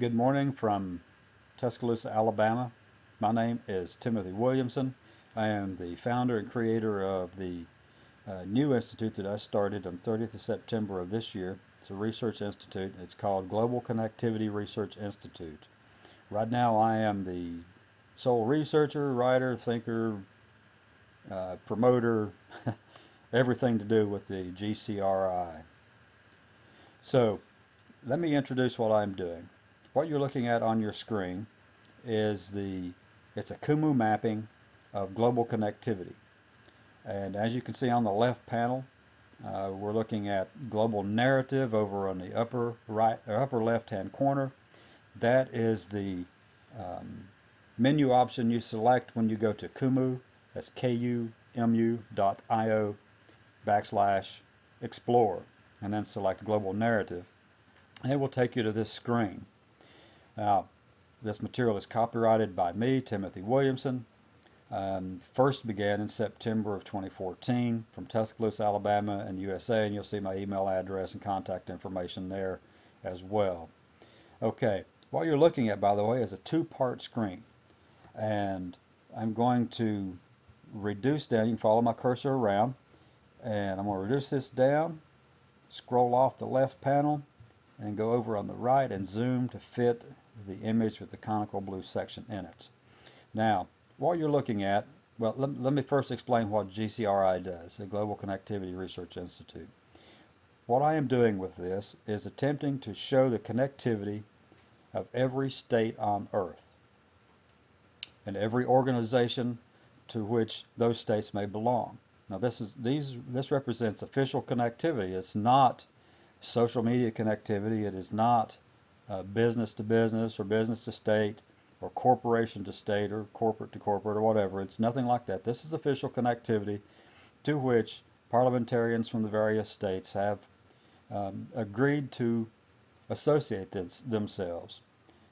Good morning from Tuscaloosa, Alabama. My name is Timothy Williamson. I am the founder and creator of the new institute that I started on 30th of September of this year. It's a research institute. It's called Global Connectivity Research Institute. Right now I am the sole researcher, writer, thinker, promoter, everything to do with the GCRI. So let me introduce what I'm doing. What you're looking at on your screen is it's a Kumu mapping of global connectivity. And as you can see on the left panel, we're looking at global narrative over on the upper right or upper left hand corner. That is the menu option you select when you go to Kumu. That's kumu.io/explore, and then select global narrative. And it will take you to this screen. Now, this material is copyrighted by me, Timothy Williamson. First began in September of 2014 from Tuscaloosa, Alabama and USA, and you'll see my email address and contact information there as well. Okay, what you're looking at, by the way, is a two-part screen, and I'm going to reduce down. You can follow my cursor around, and I'm going to reduce this down, scroll off the left panel, and go over on the right and zoom to fit the image with the conical blue section in it. Now, what you're looking at, well, let me first explain what GCRI does, the Global Connectivity Research Institute. What I am doing with this is attempting to show the connectivity of every state on Earth and every organization to which those states may belong. Now, this represents official connectivity. It's not social media connectivity. It is not business to business or business to state or corporation to state or corporate to corporate or whatever. It's nothing like that. This is official connectivity to which parliamentarians from the various states have agreed to associate themselves.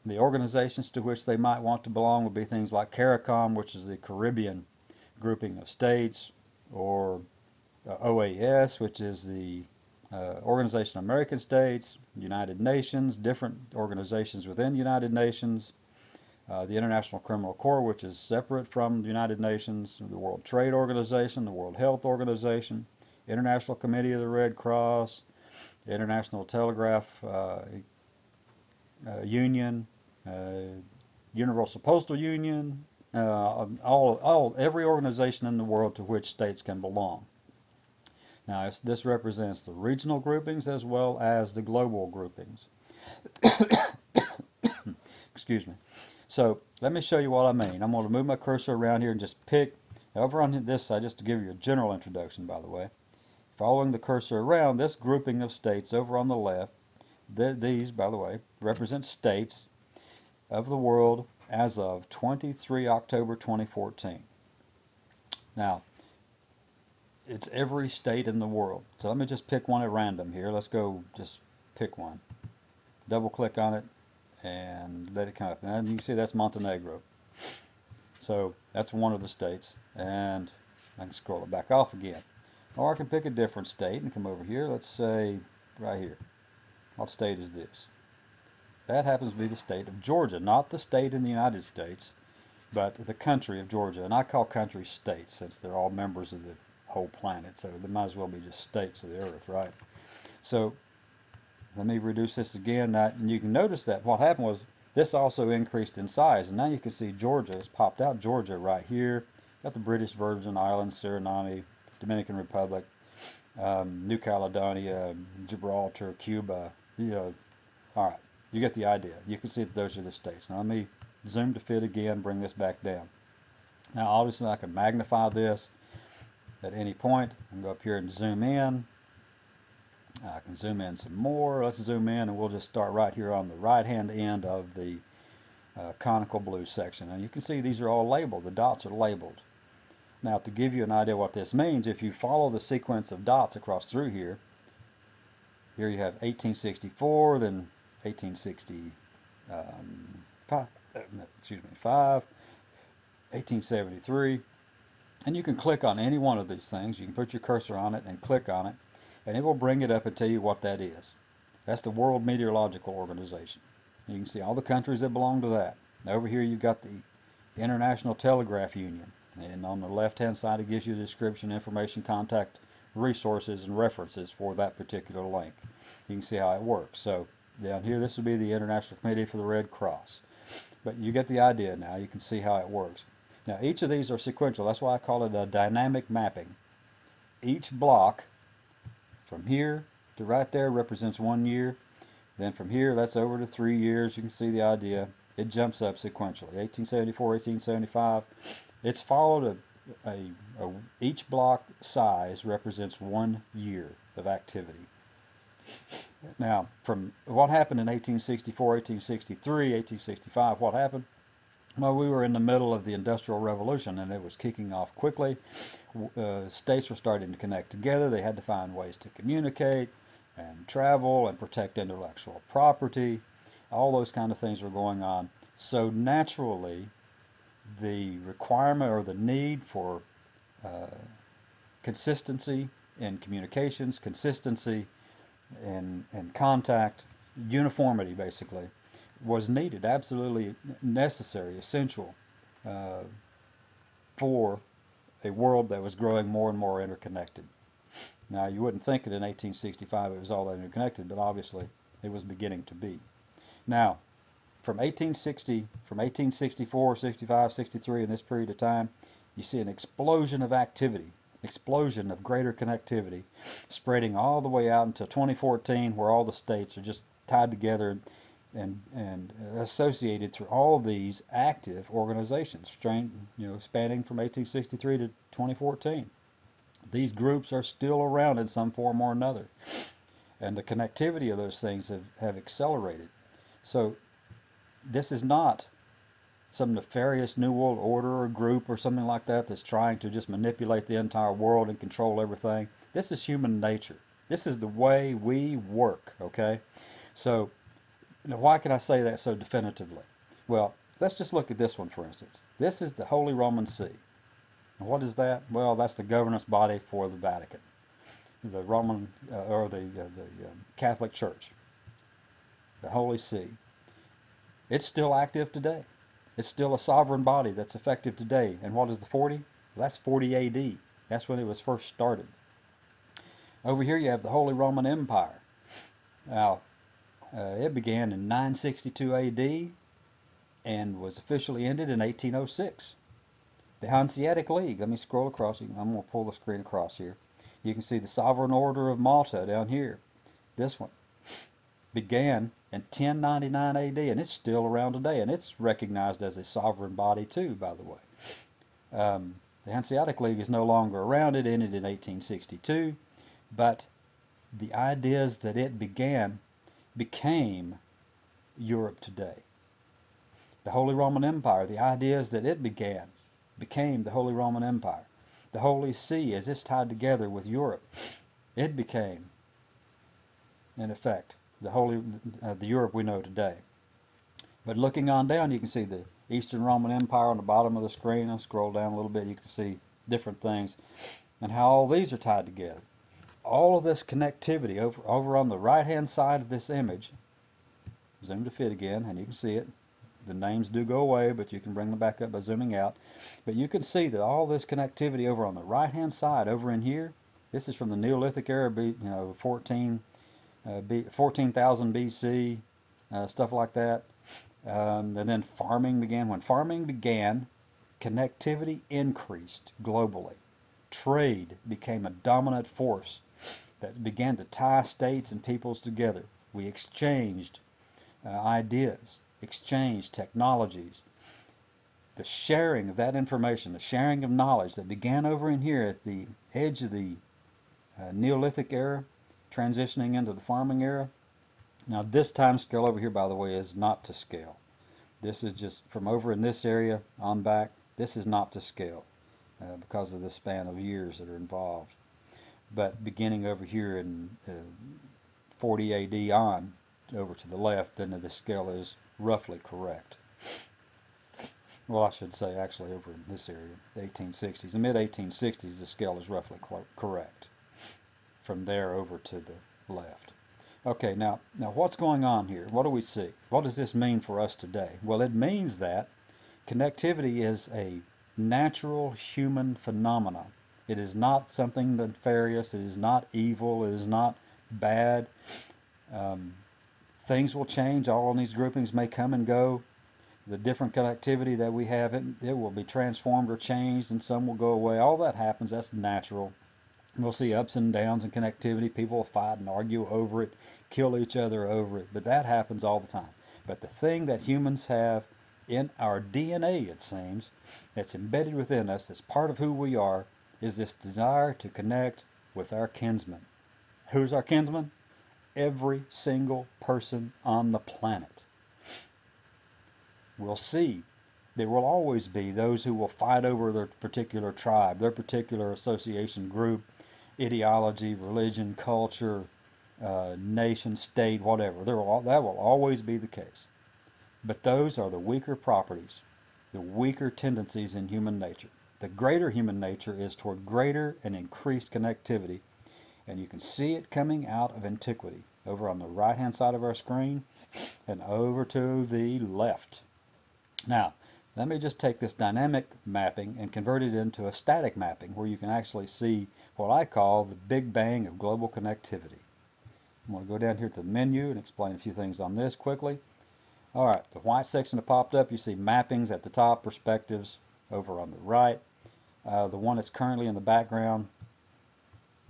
The organizations to which they might want to belong would be things like CARICOM, which is the Caribbean grouping of states, or OAS, which is the Organization of American States, United Nations, different organizations within the United Nations, the International Criminal Court, which is separate from the United Nations, the World Trade Organization, the World Health Organization, International Committee of the Red Cross, the International Telegraph Union, Universal Postal Union, every organization in the world to which states can belong. Now, this represents the regional groupings as well as the global groupings. Excuse me. So let me show you what I mean. I'm going to move my cursor around here and just pick over on this side, just to give you a general introduction, by the way. Following the cursor around, this grouping of states over on the left, these, by the way, represent states of the world as of 23 October 2014. Now, it's every state in the world. So let me just pick one at random here. Let's go just pick one. Double click on it and let it come up. And you can see that's Montenegro. So that's one of the states. And I can scroll it back off again. Or I can pick a different state and come over here. Let's say right here. What state is this? That happens to be the state of Georgia, not the state in the United States, but the country of Georgia. And I call countries states since they're all members of the whole planet, so they might as well be just states of the earth, right? So let me reduce this again, and you can notice that what happened was this also increased in size, and now you can see Georgia has popped out. Georgia right here, got the British Virgin Islands, Suriname, Dominican Republic, New Caledonia, Gibraltar, Cuba. All right, you get the idea. You can see that those are the states. Now let me zoom to fit again, bring this back down. Now obviously I can magnify this at any point. I can go up here and zoom in. I can zoom in some more. Let's zoom in and we'll just start right here on the right hand end of the conical blue section. And you can see these are all labeled. The dots are labeled. Now to give you an idea what this means, if you follow the sequence of dots across through here, here you have 1864, then 1865, 1873, and you can click on any one of these things. You can put your cursor on it and click on it, and it will bring it up and tell you what that is. That's the World Meteorological Organization. You can see all the countries that belong to that. Over here you've got the International Telegraph Union, and on the left-hand side it gives you the description, information, contact, resources, and references for that particular link. You can see how it works. So down here, this would be the International Committee for the Red Cross. But you get the idea now. You can see how it works. Now, each of these are sequential. That's why I call it a dynamic mapping. Each block from here to right there represents 1 year. Then from here, that's over to 3 years. You can see the idea. It jumps up sequentially. 1874, 1875. It's followed each block size represents 1 year of activity. Now, from what happened in 1864, 1863, 1865, what happened? Well, we were in the middle of the Industrial Revolution, and it was kicking off quickly. States were starting to connect together. They had to find ways to communicate and travel and protect intellectual property. All those kind of things were going on. So naturally, the requirement or the need for consistency in communications, consistency in contact, uniformity basically, was needed, absolutely necessary, essential for a world that was growing more and more interconnected. Now, you wouldn't think that in 1865 it was all that interconnected, but obviously it was beginning to be. Now, from 1864, 65, 63, in this period of time, you see an explosion of activity, explosion of greater connectivity, spreading all the way out until 2014, where all the states are just tied together and associated through all these active organizations, spanning from 1863 to 2014. These groups are still around in some form or another, and the connectivity of those things have accelerated. So this is not some nefarious New World Order or group or something like that that's trying to just manipulate the entire world and control everything. This is human nature. This is the way we work, okay? So, why can I say that so definitively? Well, let's just look at this one, for instance. This is the Holy Roman See. And what is that? Well, that's the governance body for the Vatican, the Roman or the Catholic Church, the Holy See. It's still active today. It's still a sovereign body that's effective today. And what is the 40? Well, that's 40 AD. That's when it was first started. Over here you have the Holy Roman Empire. Now, it began in 962 AD and was officially ended in 1806. The Hanseatic League, let me scroll across. I'm going to pull the screen across here. You can see the Sovereign Order of Malta down here. This one began in 1099 AD, and it's still around today, and it's recognized as a sovereign body too, by the way. The Hanseatic League is no longer around. It ended in 1862, but the ideas that it became Europe today. The Holy Roman Empire, the ideas that it became the Holy Roman Empire. The Holy See, as it's tied together with Europe, it became, in effect, the Europe we know today. But looking on down, you can see the Eastern Roman Empire on the bottom of the screen. I'll scroll down a little bit. You can see different things and how all these are tied together. All of this connectivity over on the right-hand side of this image, zoom to fit again, and you can see it. The names do go away, but you can bring them back up by zooming out. But you can see that all this connectivity over on the right-hand side, over in here, this is from the Neolithic era, 14,000 BC, stuff like that. And then farming began. When farming began, connectivity increased globally. Trade became a dominant force that began to tie states and peoples together. We exchanged ideas, exchanged technologies. The sharing of that information, the sharing of knowledge that began over in here at the edge of the Neolithic era, transitioning into the farming era. Now this time scale over here, by the way, is not to scale. This is just from over in this area on back. This is not to scale because of the span of years that are involved. But beginning over here in 40 AD on, over to the left, then the scale is roughly correct. Well, I should say actually over in this area, the 1860s. The mid-1860s, the scale is roughly correct. From there over to the left. Okay, now what's going on here? What do we see? What does this mean for us today? Well, it means that connectivity is a natural human phenomenon. It is not something nefarious. It is not evil. It is not bad. Um, Things will change. All of these groupings may come and go. The different connectivity that we have, it will be transformed or changed, and some will go away. All that happens. That's natural. We'll see ups and downs in connectivity. People will fight and argue over it, kill each other over it, but that happens all the time. But the thing that humans have in our DNA, it seems, that's embedded within us, that's part of who we are, is this desire to connect with our kinsmen. Who's our kinsman? Every single person on the planet. We'll see there will always be those who will fight over their particular tribe, their particular association group, ideology, religion, culture, nation, state, whatever. That will always be the case. But those are the weaker properties, the weaker tendencies in human nature. The greater human nature is toward greater and increased connectivity, and you can see it coming out of antiquity, over on the right-hand side of our screen and over to the left. Now, let me just take this dynamic mapping and convert it into a static mapping where you can actually see what I call the Big Bang of global connectivity. I'm going to go down here to the menu and explain a few things on this quickly. All right, the white section that popped up, you see mappings at the top, perspectives over on the right. The one that's currently in the background,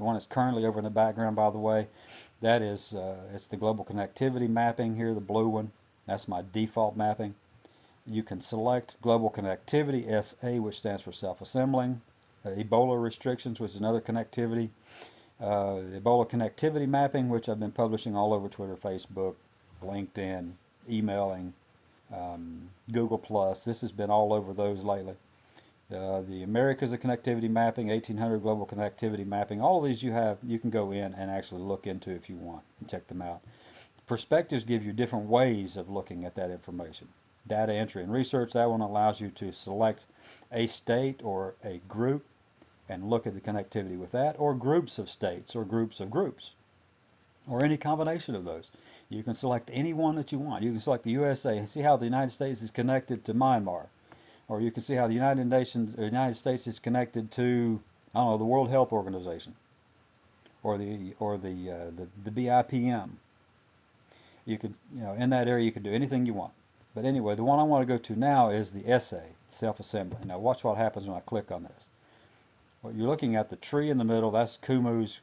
over in the background, by the way, that is, it's the global connectivity mapping here, the blue one. That's my default mapping. You can select Global Connectivity SA, which stands for self-assembling, Ebola restrictions, which is another connectivity, Ebola connectivity mapping, which I've been publishing all over Twitter, Facebook, LinkedIn, emailing, Google+. This has been all over those lately. The Americas of connectivity mapping, 1800 global connectivity mapping. All of these you can go in and actually look into if you want and check them out. Perspectives give you different ways of looking at that information. Data entry and research, that one allows you to select a state or a group and look at the connectivity with that, or groups of states or groups of groups, or any combination of those. You can select any one that you want. You can select the USA and see how the United States is connected to Myanmar, or you can see how the United States is connected to, I don't know, the World Health Organization, or the BIPM. You can, in that area you can do anything you want. But anyway, the one I want to go to now is the SA, self-assembly. Now watch what happens when I click on this. What you're looking at, the tree in the middle, that's Kumu's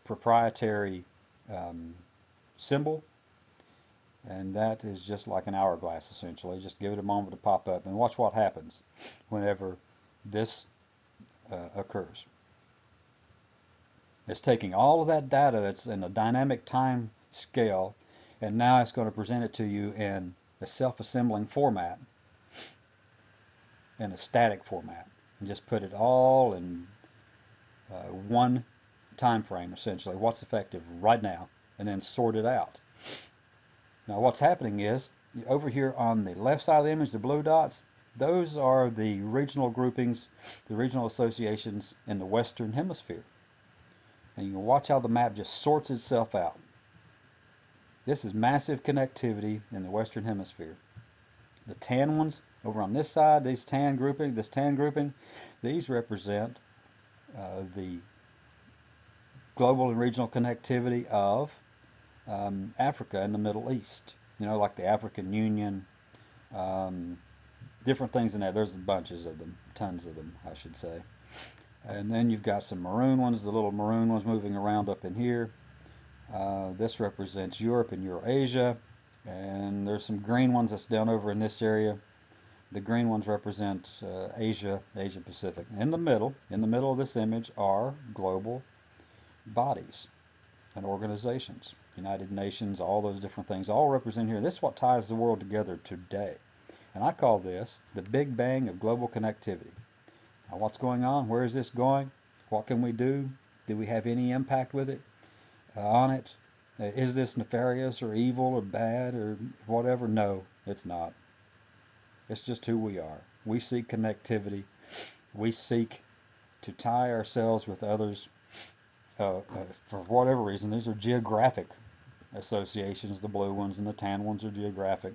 proprietary symbol. And that is just like an hourglass, essentially. Just give it a moment to pop up. And watch what happens whenever this occurs. It's taking all of that data that's in a dynamic time scale, and now it's going to present it to you in a self-assembling format, in a static format, and just put it all in one time frame, essentially, what's effective right now, and then sort it out. Now what's happening is, over here on the left side of the image, the blue dots, those are the regional groupings, the regional associations in the Western Hemisphere. And you can watch how the map just sorts itself out. This is massive connectivity in the Western Hemisphere. The tan ones over on this side, this tan grouping, these represent the global and regional connectivity of Africa and the Middle East. Like the African Union, different things in there. There's bunches of them, tons of them, I should say. And then you've got some maroon ones, the little maroon ones moving around up in here. This represents Europe and Eurasia, and there's some green ones that's down over in this area. The green ones represent Asia Pacific. In the middle of this image are global bodies and organizations. United Nations, all those different things, all represent here. This is what ties the world together today. And I call this the Big Bang of global connectivity. Now what's going on? Where is this going? What can we do? Do we have any impact with it? On it? Is this nefarious or evil or bad or whatever? No, it's not. It's just who we are. We seek connectivity. We seek to tie ourselves with others for whatever reason. These are geographic associations. The blue ones and the tan ones are geographic.